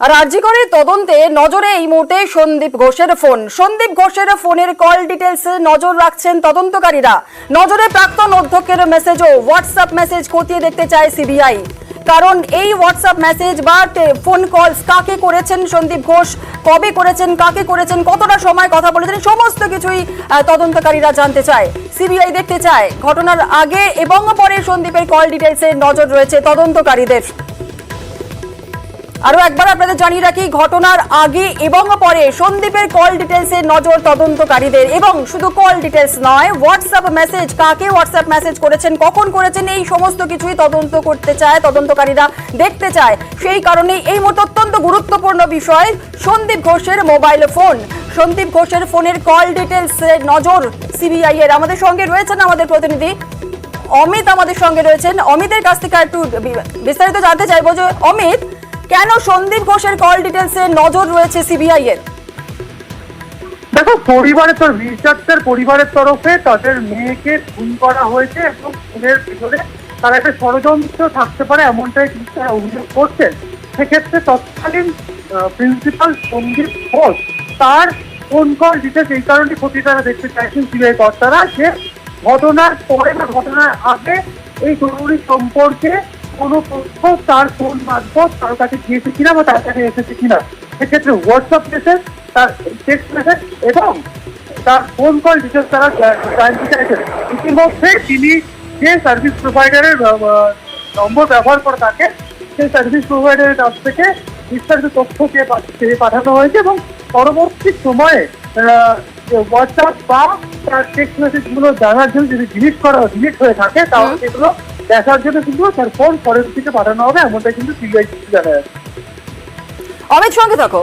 আর আরজিকর তদন্তে নজরে এই মুহূর্তে সন্দীপ ঘোষের ফোন। সন্দীপ ঘোষের ফোনের কল ডিটেলস নজর রাখছেন তদন্তকারীরা। নজরে প্রাক্তন অধ্যক্ষের মেসেজ ও হোয়াটসঅ্যাপ মেসেজ খতিয়ে দেখতে চায় সিবিআই। কারণ এই হোয়াটসঅ্যাপ মেসেজ বা ফোন কলস কাকে করেছেন সন্দীপ ঘোষ, কবে করেছেন, কাকে করেছেন, কতটা সময় কথা বলেছেন, সমস্ত কিছুই তদন্তকারীরা জানতে চায়। সিবিআই দেখতে চায় ঘটনার আগে এবং পরে সন্দীপের কল ডিটেলসের নজর রয়েছে তদন্তকারীদের। আরো একবার আপনাদের জানিয়ে রাখি, ঘটনার আগে এবং পরে সন্দীপের কল ডিটেলসের নজর তদন্তকারীদের। এবং শুধু কল ডিটেলস নয়, হোয়াটসঅ্যাপ মেসেজ, কাকে হোয়াটসঅ্যাপ মেসেজ করেছেন, কখন করেছেন, এই সমস্ত কিছুই তদন্ত করতে চায় তদন্তকারীরা, দেখতে চায়। সেই কারণেই এই মুহূর্তে অত্যন্ত গুরুত্বপূর্ণ বিষয় সন্দীপ ঘোষের মোবাইল ফোন। সন্দীপ ঘোষের ফোনের কল ডিটেলসের নজর সিবিআই এর। আমাদের সঙ্গে রয়েছেন আমাদের প্রতিনিধি অমিত, আমাদের সঙ্গে রয়েছেন। অমিতের কাছ থেকে একটু বিস্তারিত জানতে চাইবো যে অমিত, কেন সন্দীপ ঘোষের কল ডিটেলসে নজর রয়েছে সিবিআই এর? দেখো, পরিবারের পরিবারের তরফে তাদের মেয়েকে খুন করা হয়েছে এবং খুনের ভিতরে তার একটা ষড়যন্ত্র থাকতে পারে এমনটাই কিন্তু তারা অভিযোগ করছেন। সেক্ষেত্রে তৎকালীন প্রিন্সিপাল সন্দীপ ঘোষ তার ফোন কল ডিটেলস এই কারণে ক্ষতি তারা দেখতে চাইছেন সিবিআই কর্তারা, যে ঘটনার পরে বা ঘটনার আগে এই জরুরি সম্পর্কে কোনো তথ্য তার ফোন মারফত তার কাছে গিয়েছে কিনা বা তার কাছে এসেছে কিনা। সেক্ষেত্রে হোয়াটসঅ্যাপ মেসেজ, তার টেক্সট মেসেজ এবং তার ফোন কল ডিটেলস তারা জানতে চাইছেন। ইতিমধ্যে তিনি যে সার্ভিস প্রোভাইডারের নম্বর ব্যবহার করে থাকে, সেই সার্ভিস প্রোভাইডারের কাছ থেকে বিস্তারিত তথ্য চেয়ে পাঠানো হয়েছে এবং পরবর্তী সময়ে হোয়াটসঅ্যাপ বা তার টেক্সট মেসেজগুলো জানার জন্য যদি ডিলিট হয়ে থাকে তাহলে সেগুলো দেখার জন্য কিন্তু তার ফোন ফরেন্সিকে পাঠানো হবে, এমনটা কিন্তু সিবিআই জানা যাচ্ছে। অমিত, সঙ্গে থাকো।